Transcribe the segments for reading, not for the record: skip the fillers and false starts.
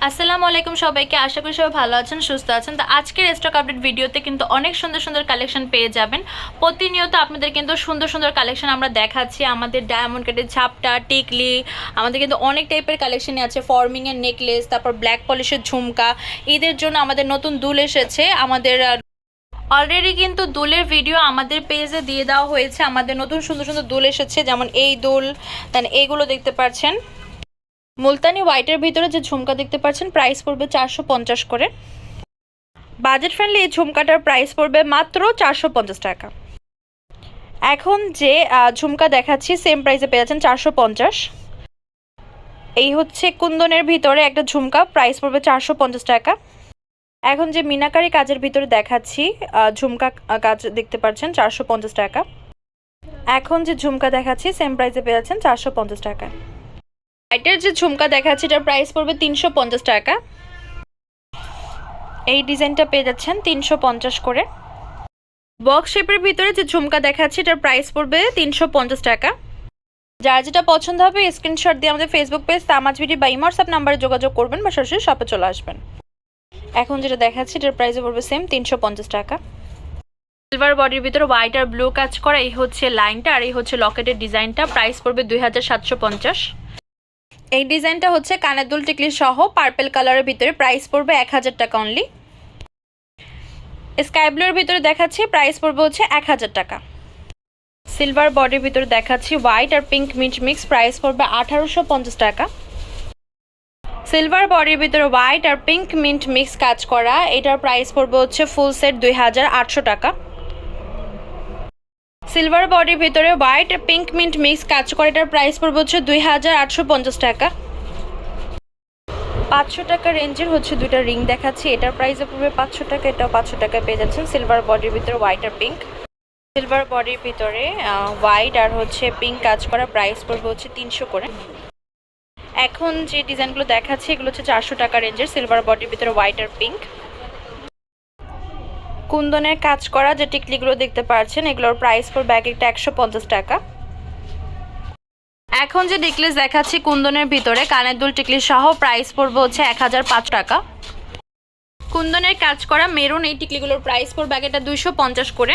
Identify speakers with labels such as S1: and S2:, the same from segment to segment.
S1: আসসালামু আলাইকুম সবাইকে, আশা করি সবাই ভালো আছেন, সুস্থ আছেন। তো আজকের স্টক আপডেট ভিডিওতে কিন্তু অনেক সুন্দর সুন্দর কালেকশন পেয়ে যাবেন। প্রতিনিয়ত আপনাদের কিন্তু সুন্দর সুন্দর কালেকশন আমরা দেখাচ্ছি। আমাদের ডায়মন্ড কাটের ঝাপটা, টিকলি, আমাদের কিন্তু অনেক টাইপের কালেকশনই আছে। ফর্মিংয়ের নেকলেস, তারপর ব্ল্যাক পলিশের ঝুমকা। ঈদের জন্য আমাদের নতুন দুল এসেছে। আমাদের অলরেডি কিন্তু দুলের ভিডিও আমাদের পেজে দিয়ে দেওয়া হয়েছে। আমাদের নতুন সুন্দর সুন্দর দুল এসেছে, যেমন এই দুল, দেন এইগুলো দেখতে পাচ্ছেন। মুলতানি হোয়াইটের ভিতরে যে ঝুমকা দেখতে পাচ্ছেন, প্রাইস পড়বে 450 করে। বাজেট ফ্রেন্ডলি এই ঝুমকাটার প্রাইস পড়বে মাত্র 450 টাকা। এখন যে ঝুমকা দেখাচ্ছি সেম প্রাইসে পেয়ে যাচ্ছেন 450। এই হচ্ছে কুন্দনের ভিতরে একটা ঝুমকা, প্রাইস পড়বে 450 টাকা। এখন যে মিনাকারি কাজের ভিতরে দেখাচ্ছি ঝুমকা কাজ দেখতে পাচ্ছেন 450 টাকা। এখন যে ঝুমকা দেখাচ্ছি সেম প্রাইসে পেয়ে যাচ্ছেন 450 টাকা। হোয়াইটের যে ঝুমকা দেখাচ্ছি এটার প্রাইস পড়বে 350 টাকা। এই ডিজাইনটা পেয়ে যাচ্ছেন 350 করে। বক্স শেপের ভিতরে যে ঝুমকা দেখাচ্ছি এটার প্রাইস পড়বে 350 টাকা। যার যেটা পছন্দ হবে স্ক্রিনশট দিয়ে আমাদের ফেসবুক পেজ তামাজ বিডি বা ইমো হোয়াটসঅ্যাপ নাম্বারে যোগাযোগ করবেন বা সরাসরি শপে চলে আসবেন। এখন যেটা দেখাচ্ছি এটার প্রাইস পড়বে সেম 350 টাকা। সিলভার বডির ভিতরে হোয়াইট আর ব্লু কাজ করা, এই হচ্ছে লাইনটা আর এই হচ্ছে লকেটের ডিজাইনটা, প্রাইস পড়বে 2750। এই ডিজাইনটা হচ্ছে কানের দুল টিকলি সহ পার্পল কালারের ভিতরে, প্রাইস পড়বে 1000 টাকা অনলি। স্কাই ব্লুর ভিতরে দেখাচ্ছি, প্রাইস পড়বে হচ্ছে 1000 টাকা। সিলভার বডির ভিতরে দেখাচ্ছি হোয়াইট আর পিঙ্ক মিক্স মিক্স, প্রাইস পড়বে 1850 টাকা। সিলভার বডির ভিতরে হোয়াইট আর পিঙ্ক মিন্ট মিক্স কাজ করা, এটার প্রাইস পড়বে হচ্ছে ফুল সেট 2800 টাকা। সিলভার বডির ভিতরে হোয়াইট আর পিঙ্ক মিন্ট মিক্স কাজ করা, এটার প্রাইস পড়বে হচ্ছে 2850 টাকা। 500 টাকা রেঞ্জের হচ্ছে দুইটা রিং দেখাচ্ছি, এটার প্রাইসে পড়বে 500 টাকা। এটাও 500 টাকায় পেয়ে যাচ্ছেন। সিলভার বডির ভিতরে হোয়াইট আর পিঙ্ক, সিলভার বডির ভিতরে হোয়াইট আর হচ্ছে পিঙ্ক কাজ করা, প্রাইস পড়বে হচ্ছে 300 করে। এখন যে ডিজাইনগুলো দেখাচ্ছি এগুলো হচ্ছে 400 টাকা রেঞ্জের। সিলভার বডির ভিতরে হোয়াইট আর পিঙ্ক। কুন্দনের কাজ করা যে টিকলিগুলো দেখতে পাচ্ছেন এগুলোর প্রাইস পড়বে এক একটা 150 টাকা। এখন যে নেকলেস দেখাচ্ছি কুন্দনের ভিতরে কানের দুল টিকলি সহ, প্রাইস পড়বে হচ্ছে 1005 টাকা। কুন্দনের কাজ করা মেরুন এই টিকলিগুলোর প্রাইস পড়বে এক একটা 250 করে।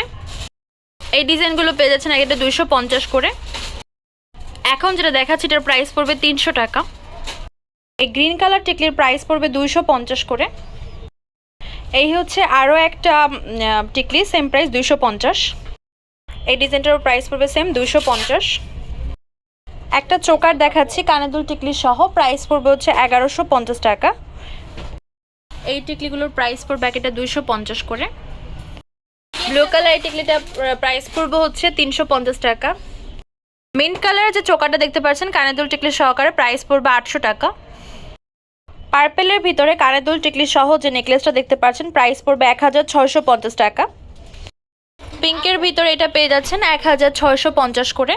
S1: এই ডিজাইনগুলো পেয়ে যাচ্ছেন এক একটা 250 করে। এখন যেটা দেখাচ্ছি এটার প্রাইস পড়বে 300 টাকা। এই গ্রিন কালার টিকলির প্রাইস পড়বে 250 করে। এই হচ্ছে আরও একটা টিকলি, সেম প্রাইস 250। এই ডিজাইনটার প্রাইস পড়বে সেম 250। একটা চোকার দেখাচ্ছি কানের দুল টিকলি সহ, প্রাইস পড়বে হচ্ছে 1150 টাকা। এই টিকলিগুলোর প্রাইস পড়বে একটা 250 করে। ব্লু কালার এই টিকলিটা প্রাইস পড়বে হচ্ছে 350 টাকা। মিন্ট কালারের যে চোকারটা দেখতে পাচ্ছেন কানের দুল টিকলি সহকারে, প্রাইস পড়বে 800 টাকা। পার্পেলের ভিতরে কানের দুল টিকলি সহ যে নেকলেসটা দেখতে পাচ্ছেন, প্রাইস পড়বে 1650 টাকা। পিঙ্কের ভিতরে এটা পেয়ে যাচ্ছেন 1650 করে।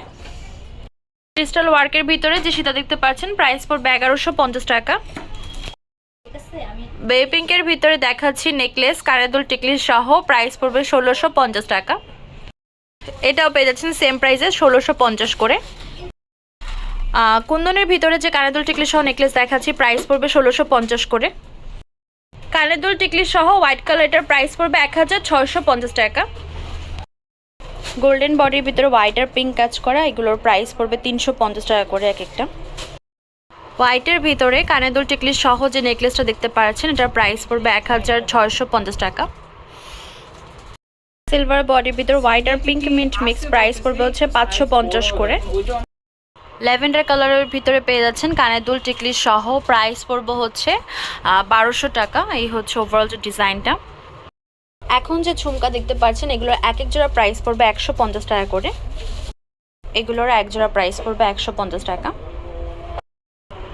S1: ক্রিস্টাল ওয়ার্কের ভিতরে যে সীতা দেখতে পাচ্ছেন, প্রাইস পড়বে 1150 টাকা। বেবি পিঙ্কের ভিতরে দেখাচ্ছি নেকলেস কানের দুল টিকলি সহ, প্রাইস পড়বে 1650 টাকা। এটাও পেয়ে যাচ্ছেন সেম প্রাইসে 1650 করে। কুন্দনের ভিতরে যে কানের দুল টিকলি সহ নেকলেস দেখাচ্ছি, প্রাইস পড়বে 1650 করে। কানের দুল টিকলি সহ হোয়াইট কালার, এটার প্রাইস পড়বে 1650 টাকা। গোল্ডেন বডির ভিতরে হোয়াইট আর পিঙ্ক কাজ করা, এগুলোর প্রাইস পড়বে 350 টাকা করে এক একটা। হোয়াইটের ভিতরে কানের দুল টিকলি সহ যে নেকলেসটা দেখতে পাচ্ছেন এটার প্রাইস পড়বে 1650 টাকা। সিলভার বডির ভিতরে হোয়াইট আর পিঙ্ক মিন্ট মিক্স, প্রাইস পড়বে হচ্ছে 550 করে। ল্যাভেন্ডার কালারের ভিতরে পেয়ে যাচ্ছেন কানের দুল টিকলি সহ, প্রাইস পড়বে হচ্ছে 1200 টাকা। এই হচ্ছে ওভারঅল যে ডিজাইনটা। এখন যে ঝুমকা দেখতে পাচ্ছেন এগুলোর এক এক জোড়া প্রাইস পড়বে 150 টাকা করে। এগুলোর এক জোড়া প্রাইস পড়বে 150 টাকা।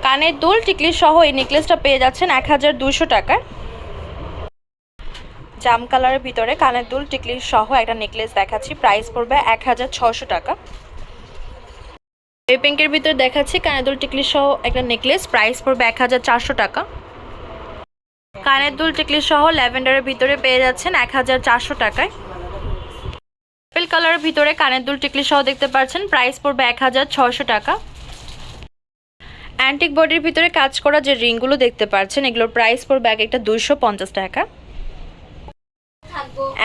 S1: কানের দুল টিকলি সহ এই নেকলেসটা পেয়ে যাচ্ছেন 1200 টাকায়। জাম কালারের ভিতরে কানের দুল টিকলি সহ একটা নেকলেস দেখাচ্ছি, প্রাইস পড়বে 1600 টাকা। এই পিঙ্কের ভিতরে দেখাচ্ছি কানের দুল টিকলি সহ একটা নেকলেস, প্রাইস পড়বে 1400 টাকা। কানের দুল টিকলি সহ ল্যাভেন্ডারের ভিতরে পেয়ে যাচ্ছেন 1400 টাকায়। পার্পল কালারের ভিতরে কানের দুল টিকলি সহ দেখতে পাচ্ছেন, প্রাইস পড়বে 1600 টাকা। অ্যান্টিক বডির ভিতরে কাজ করা যে রিংগুলো দেখতে পাচ্ছেন এগুলোর প্রাইস পড়বে এক একটা 250 টাকা।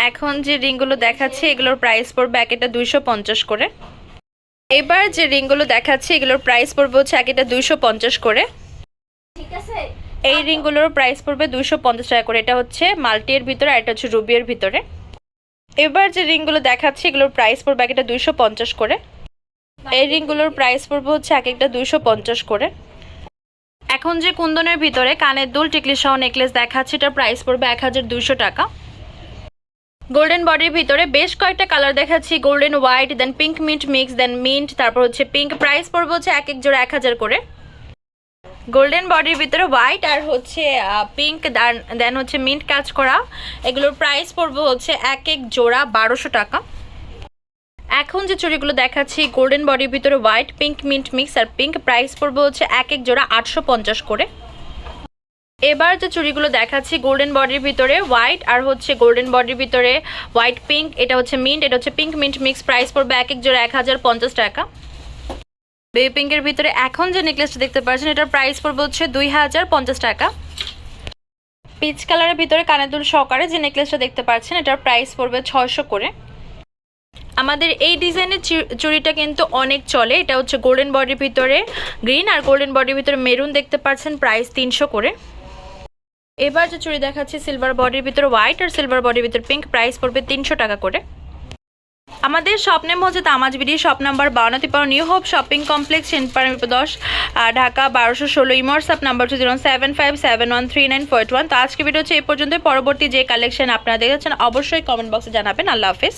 S1: এখন যে রিংগুলো দেখাচ্ছি এগুলোর প্রাইস পড়বে এক একটা 250 করে। এবার যে রিংগুলো দেখাচ্ছি এগুলোর প্রাইস পড়বে হচ্ছে এক একটা 250 করে। এই রিংগুলোর প্রাইস পড়বে 250 টাকা করে। এটা হচ্ছে মাল্টির ভিতরে আর এটা হচ্ছে রুবির ভিতরে। এবার যে রিংগুলো দেখাচ্ছি এগুলোর প্রাইস পড়বে এক একটা 250 করে। এই রিংগুলোর প্রাইস পড়বে হচ্ছে এক একটা 250 করে। এখন যে কুন্দনের ভিতরে কানের দুল টিকলি সহ নেকলেস দেখাচ্ছি এটার প্রাইস পড়বে 1200 টাকা। গোল্ডেন বডির ভিতরে বেশ কয়েকটা কালার দেখাচ্ছি, গোল্ডেন হোয়াইট, দেন পিঙ্ক মিন্ট মিক্স, দেন মিন্ট, তারপর হচ্ছে পিঙ্ক। প্রাইস পড়বে হচ্ছে এক এক জোড়া 1000 করে। গোল্ডেন বডির ভিতরে হোয়াইট আর হচ্ছে পিঙ্ক, দেন হচ্ছে মিন্ট কাজ করা, এগুলোর প্রাইস পড়বে হচ্ছে এক এক জোড়া 1200 টাকা। এখন যে চুড়িগুলো দেখাচ্ছি গোল্ডেন বডির ভিতরে হোয়াইট, পিঙ্ক মিন্ট মিক্স আর পিঙ্ক, প্রাইস পড়বে হচ্ছে এক এক জোড়া 850 করে। এবার যে চুড়িগুলো দেখাচ্ছি গোল্ডেন বডির ভিতরে হোয়াইট আর হচ্ছে গোল্ডেন বডির ভিতরে হোয়াইট পিঙ্ক, এটা হচ্ছে মিন্ট, এটা হচ্ছে পিঙ্ক মিন্ট মিক্স, প্রাইস পড়বে এক এক জোড়া 1050 টাকা। বেবি পিঙ্কের ভিতরে এখন যে নেকলেসটা দেখতে পাচ্ছেন এটার প্রাইস পড়বে হচ্ছে 2050 টাকা। পিচ কালারের ভিতরে কানের দুল সহকারে যে নেকলেসটা দেখতে পাচ্ছেন এটার প্রাইস পড়বে 600 করে। আমাদের এই ডিজাইনের চুড়িটা কিন্তু অনেক চলে। এটা হচ্ছে গোল্ডেন বডির ভিতরে গ্রিন আর গোল্ডেন বডির ভিতরে মেরুন দেখতে পাচ্ছেন, প্রাইস 300 করে। এবার যে চুড়ি দেখাচ্ছি সিলভার বডির ভিতরে হোয়াইট আর সিলভার বডির ভিতরে পিঙ্ক, প্রাইস পড়বে 300 টাকা করে। আমাদের শপ নেম হচ্ছে Tamaz BD, shop number 52 new hope shopping complex, Senpara 10, Dhaka 1216। Imo WhatsApp number 075713941। তো আজকে ভিডিও হচ্ছে এই পর্যন্ত। পরবর্তী যে কালেকশন আপনারা দেখেছেন অবশ্যই কমেন্ট বক্সে জানাবেন। আল্লাহ হাফেজ।